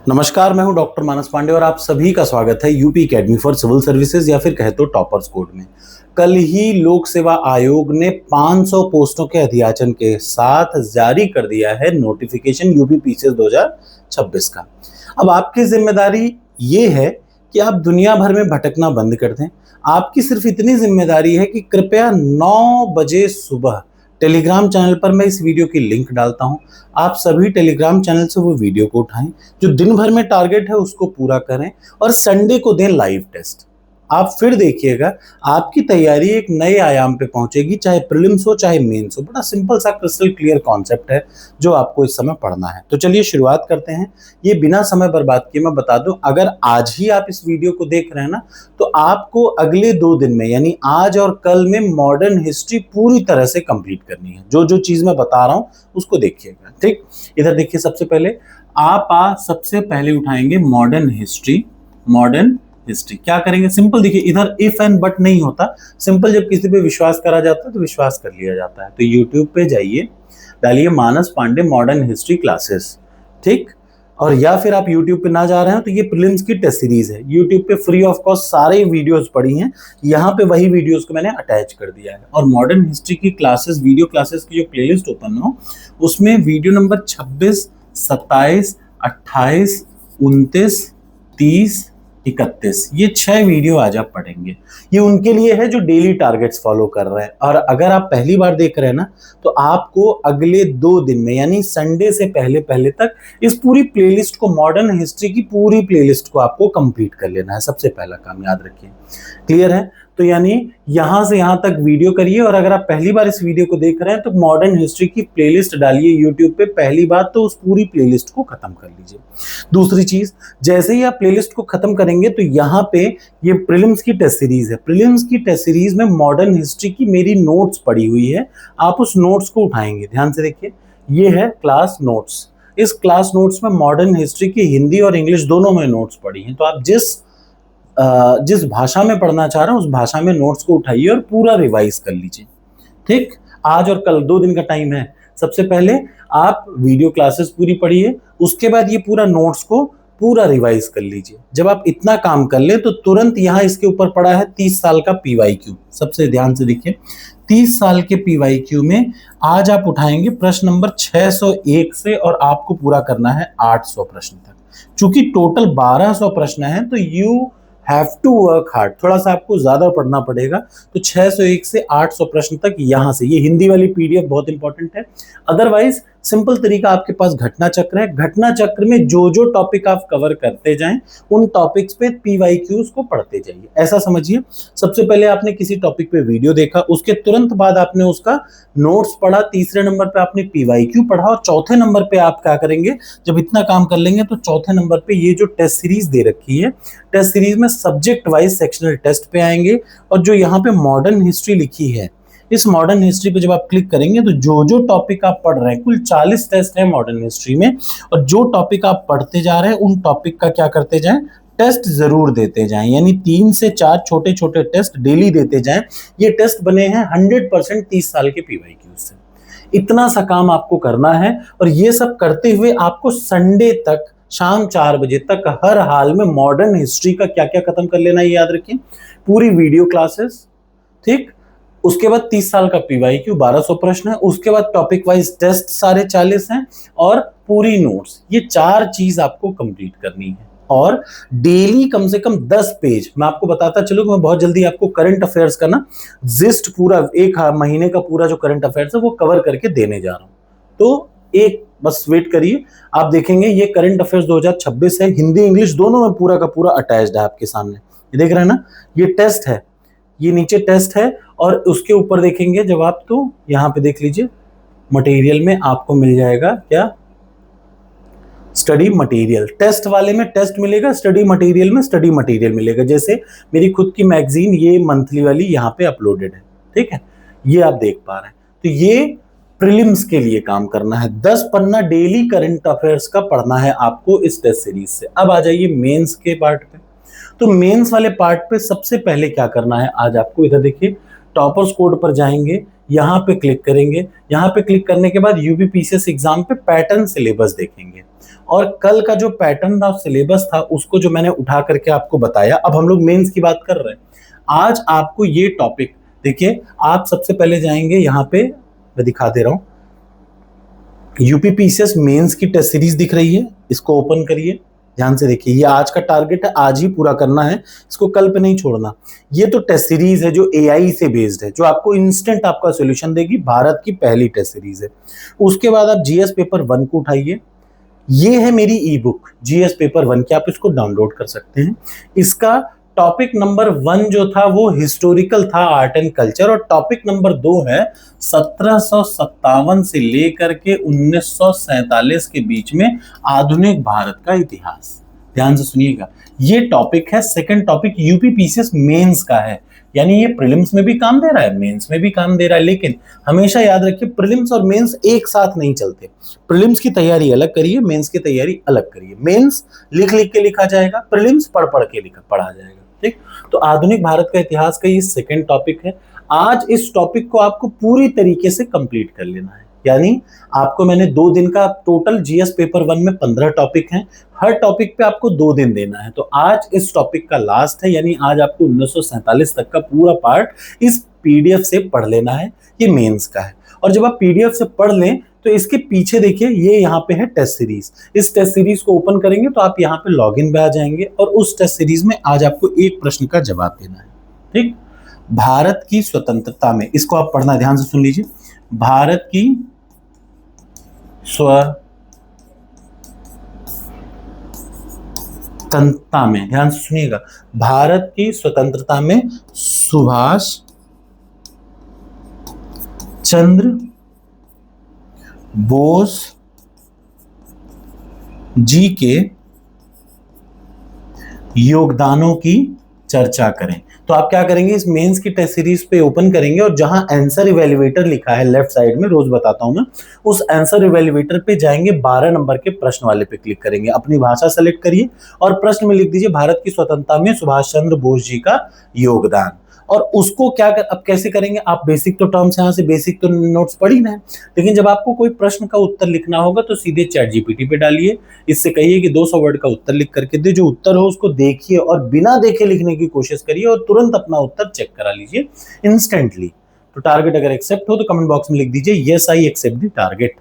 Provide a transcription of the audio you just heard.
नमस्कार, मैं हूं डॉक्टर मानस पांडे और आप सभी का स्वागत है UP academy for civil services या फिर कहे तो टॉपर्स कोड में। कल ही लोक सेवा आयोग ने 500 पोस्टों के अध्याचन के साथ जारी कर दिया है नोटिफिकेशन यूपी पीसीएस 2026 का। अब आपकी जिम्मेदारी ये है कि आप दुनिया भर में भटकना बंद कर दें। आपकी सिर्फ इतनी जिम्मेदारी है कि कृपया 9 बजे सुबह टेलीग्राम चैनल पर मैं इस वीडियो की लिंक डालता हूं। आप सभी टेलीग्राम चैनल से वो वीडियो को उठाएं, जो दिन भर में टारगेट है उसको पूरा करें और संडे को दें लाइव टेस्ट। आप फिर देखिएगा आपकी तैयारी एक नए आयाम पे पहुंचेगी, चाहे प्रीलिम्स हो चाहे मेंस हो। बड़ा सिंपल सा क्रिस्टल क्लियर कॉन्सेप्ट है जो आपको इस समय पढ़ना है। तो चलिए शुरुआत करते हैं। ये बिना समय बर्बाद किए मैं बता दूं, अगर आज ही आप इस वीडियो को देख रहे हैं ना, तो आपको अगले 2 दिन में यानी आज और कल में मॉडर्न हिस्ट्री पूरी तरह से कंप्लीट करनी है। जो जो चीज मैं बता रहा हूं उसको देखिएगा, ठीक। इधर देखिए, सबसे पहले आप सबसे पहले उठाएंगे मॉडर्न हिस्ट्री। मॉडर्न हिस्ट्री क्या करेंगे? सिंपल देखिए, इधर इफ एंड बट नहीं होता। सिंपल जब किसी पे विश्वास करा जाता है तो विश्वास कर लिया जाता है। तो यूट्यूब पे जाइए, डालिए मानस पांडे मॉडर्न हिस्ट्री क्लासेस, ठीक। और या फिर आप यूट्यूब पे ना जा रहे हैं तो ये प्रीलिम्स की टेस्ट सीरीज है। यूट्यूब पे फ्री ऑफ कॉस्ट सारे वीडियोस पड़ी हैं, यहाँ पे वही वीडियोस को मैंने अटैच कर दिया है। और मॉडर्न हिस्ट्री की क्लासेस, वीडियो क्लासेस की जो प्लेलिस्ट ओपन हो, उसमें वीडियो नंबर 26, 27, 28, 29, 30, 31, ये 6 वीडियो आज आप पढ़ेंगे। ये उनके लिए है जो डेली टारगेट्स फॉलो कर रहे हैं। और अगर आप पहली बार देख रहे हैं ना, तो आपको अगले 2 दिन में यानी संडे से पहले पहले तक इस पूरी प्लेलिस्ट को, मॉडर्न हिस्ट्री की पूरी प्लेलिस्ट को आपको कंप्लीट कर लेना है। सबसे पहला काम याद रखिए, क्लियर है? तो यानी यहां से यहां तक वीडियो करिए। और अगर आप पहली बार इस वीडियो को देख रहे हैं तो मॉडर्न हिस्ट्री की प्लेलिस्ट डालिए यूट्यूब पे। पहली बात तो उस पूरी प्लेलिस्ट को खत्म कर लीजिए। दूसरी चीज, जैसे ही आप प्लेलिस्ट को खत्म करेंगे तो यहाँ पे ये प्रीलिम्स की टेस्ट सीरीज है। प्रीलिम्स की टेस्ट सीरीज में मॉडर्न हिस्ट्री की मेरी नोट्स पड़ी हुई है। आप उस नोट्स को उठाएंगे, ध्यान से देखिए, ये है क्लास नोट्स। इस क्लास नोट्स में मॉडर्न हिस्ट्री की हिंदी और इंग्लिश दोनों में नोट्स पड़ी हैं। तो आप जिस भाषा में पढ़ना चाह रहे हैं उस भाषा में नोट्स को उठाइए और पूरा रिवाइज कर लीजिए, ठीक। आज और कल 2 दिन का टाइम है। सबसे पहले आप वीडियो क्लासेस पूरी पढ़िए, उसके बाद ये पूरा नोट्स को पूरा रिवाइज कर लीजिए। जब आप इतना काम कर ले तो तुरंत यहाँ इसके ऊपर पड़ा है 30 साल का पीवाईक्यू। सबसे ध्यान से देखिए, 30 साल के पीवाईक्यू में आज आप उठाएंगे प्रश्न नंबर 601 से और आपको पूरा करना है 800 प्रश्न तक। चूंकि टोटल 1200 प्रश्न है तो you have to work hard, थोड़ा सा आपको ज्यादा पढ़ना पड़ेगा। तो 601 से 800 प्रश्न तक यहां से, ये हिंदी वाली पीडीएफ बहुत इंपॉर्टेंट है। अदरवाइज सिंपल तरीका आपके पास घटना चक्र है। घटना चक्र में जो जो टॉपिक आप कवर करते जाएं उन टॉपिक्स पे पीवाईक्यूज को पढ़ते जाइए। ऐसा समझिए, सबसे पहले आपने किसी टॉपिक पे वीडियो देखा, उसके तुरंत बाद आपने उसका नोट्स पढ़ा, तीसरे नंबर पे आपने पीवाईक्यू पढ़ा और चौथे नंबर पे आप क्या करेंगे? जब इतना काम कर लेंगे तो चौथे नंबर पे ये जो टेस्ट सीरीज दे रखी है, टेस्ट सीरीज में सब्जेक्ट वाइज सेक्शनल टेस्ट पे आएंगे। और जो यहाँ पे मॉडर्न हिस्ट्री लिखी है, इस मॉडर्न हिस्ट्री पे जब आप क्लिक करेंगे तो जो जो टॉपिक आप पढ़ रहे हैं, कुल 40 टेस्ट है मॉडर्न हिस्ट्री में, और जो टॉपिक आप पढ़ते जा रहे हैं उन टॉपिक का क्या करते जाएं? टेस्ट जरूर देते जाएं। यानी 3 से 4 छोटे छोटे टेस्ट डेली देते जाएं। ये टेस्ट बने हैं 100% 30 साल के पीवाईक्यू से। इतना सा काम आपको करना है और ये सब करते हुए आपको संडे तक शाम 4 बजे तक हर हाल में मॉडर्न हिस्ट्री का क्या क्या खत्म कर लेना है, याद रखिए। पूरी वीडियो क्लासेस, ठीक। उसके बाद 30 साल का पीवाईक्यू 1200 प्रश्न है। उसके बाद टॉपिक वाइज टेस्ट सारे 40 हैं और पूरी नोट्स। ये 4 चीज आपको कंप्लीट करनी है। और डेली कम से कम 10 पेज, मैं आपको बताता चलूं, मैं बहुत जल्दी आपको करंट अफेयर्स का ना जिस्ट पूरा 1 महीने का पूरा जो करंट अफेयर्स है वो कवर करके देने जा रहा हूं। तो एक बस वेट करिए, आप देखेंगे ये करंट अफेयर्स 2026 है। हिंदी इंग्लिश दोनों में पूरा का पूरा अटैच्ड है आपके सामने। ये देख रहे हैं ना, ये टेस्ट है, ये नीचे टेस्ट है और उसके ऊपर देखेंगे जब आप, तो यहां पे देख लीजिए मटेरियल में आपको मिल जाएगा क्या? Study material. टेस्ट वाले में टेस्ट मिलेगा, स्टडी मटेरियल में स्टडी मटेरियल मिलेगा। जैसे मेरी खुद की मैगजीन ये मंथली वाली यहाँ पे अपलोडेड है, ठीक है, ये आप देख पा रहे हैं। तो ये प्रीलिम्स के लिए काम करना है। 10 पन्ना डेली करंट अफेयर्स का पढ़ना है आपको इस टेस्ट सीरीज से। अब आ जाइए मेंस के पार्ट पे। तो मेंस वाले पार्ट पे सबसे पहले क्या करना है आज आपको, इधर देखिए, टॉपर्स कोड पर जाएंगे, यहाँ पे क्लिक करेंगे। यहाँ पे क्लिक करने के बाद यूपी पीसीएस एग्जाम पे पैटर्न सिलेबस देखेंगे और कल का जो पैटर्न था, सिलेबस था, उसको जो मैंने उठा करके आपको बताया। अब हम लोग मेंस की बात कर रहे हैं। आज आपको ये टॉपिक देखिए, आप सबसे पहले जाएंगे यहाँ पे, मैं दिखा दे रहा हूं, यूपीपीसीएस मेंस की टेस्ट सीरीज दिख रही है, इसको ओपन करिए, ध्यान से देखिए। ये आज का टारगेट है, आज ही पूरा करना है, इसको कल पे नहीं छोड़ना। ये तो टेस्ट सीरीज है जो एआई से बेस्ड है, जो आपको इंस्टेंट आपका सॉल्यूशन देगी, भारत की पहली टेस्ट सीरीज है। उसके बाद आप जीएस पेपर 1 को उठाइए, ये है मेरी ई बुक जीएस पेपर 1 की, आप इसको डाउनलोड कर सकते हैं। इसका टॉपिक नंबर 1 जो था वो हिस्टोरिकल था, आर्ट एंड कल्चर, और टॉपिक नंबर 2 है 1757 से लेकर के 1947 के बीच में आधुनिक भारत का इतिहास। ध्यान से सुनिएगा, ये टॉपिक है, सेकंड टॉपिक यूपीपीसीएस मेंस का है, यानी ये प्रीलिम्स में भी काम दे रहा है, मेंस में भी काम दे रहा है। लेकिन हमेशा याद रखिए, प्रीलिम्स और मेंस एक साथ नहीं चलते। प्रीलिम्स की तैयारी अलग करिए, मेंस की तैयारी अलग करिए। मेंस लिख लिख के लिखा जाएगा, प्रीलिम्स पढ़ पढ़ के पढ़ा जाएगा। ठीक, तो आधुनिक भारत का इतिहास का ये सेकंड टॉपिक है। आज इस टॉपिक को आपको पूरी तरीके से कंप्लीट कर लेना है, यानी आपको मैंने 2 दिन का टोटल, जीएस पेपर 1 में 15 टॉपिक हैं, हर टॉपिक पे आपको 2 दिन देना है। तो आज इस टॉपिक का लास्ट है, यानी आज आपको 1947 तक का पूरा पार्ट इस पीडीएफ से पढ़ लेना है। ये मेंस का है, और जब आप पीडीएफ से पढ़ लें तो इसके पीछे देखिए, ये यहाँ पे है टेस्ट सीरीज। इस टेस्ट सीरीज को ओपन करेंगे तो आप यहाँ पे लॉगिन पे आ जाएंगे, और उस टेस्ट सीरीज में आज आपको एक प्रश्न का जवाब देना है। ठीक, भारत की स्वतंत्रता में, इसको आप पढ़ना, ध्यान से सुन लीजिए, भारत की स्वतंत्रता में, ध्यान से सुनिएगा, भारत की स्वतंत्रता में सुभाष चंद्र बोस जी के योगदानों की चर्चा करें। तो आप क्या करेंगे, इस मेंस की टेस्ट सीरीज पे ओपन करेंगे, और जहां आंसर इवैल्यूएटर लिखा है लेफ्ट साइड में, रोज बताता हूं मैं, उस आंसर इवैल्यूएटर पे जाएंगे, 12 नंबर के प्रश्न वाले पे क्लिक करेंगे, अपनी भाषा सेलेक्ट करिए और प्रश्न में लिख दीजिए भारत की स्वतंत्रता में सुभाष चंद्र बोस जी का योगदान। और उसको क्या अब कैसे करेंगे, आप बेसिक तो टर्म्स, यहाँ से बेसिक तो नोट्स पढ़ी ना, लेकिन जब आपको कोई प्रश्न का उत्तर लिखना होगा तो सीधे चैट जीपीटी पे डालिए, इससे कहिए कि 200 वर्ड का उत्तर लिख करके दे, जो उत्तर हो उसको देखिए और बिना देखे लिखने की कोशिश करिए, और तुरंत अपना उत्तर चेक करा लीजिए इंस्टेंटली। तो टारगेट अगर एक्सेप्ट हो तो कमेंट बॉक्स में लिख दीजिए, yes I accept the target.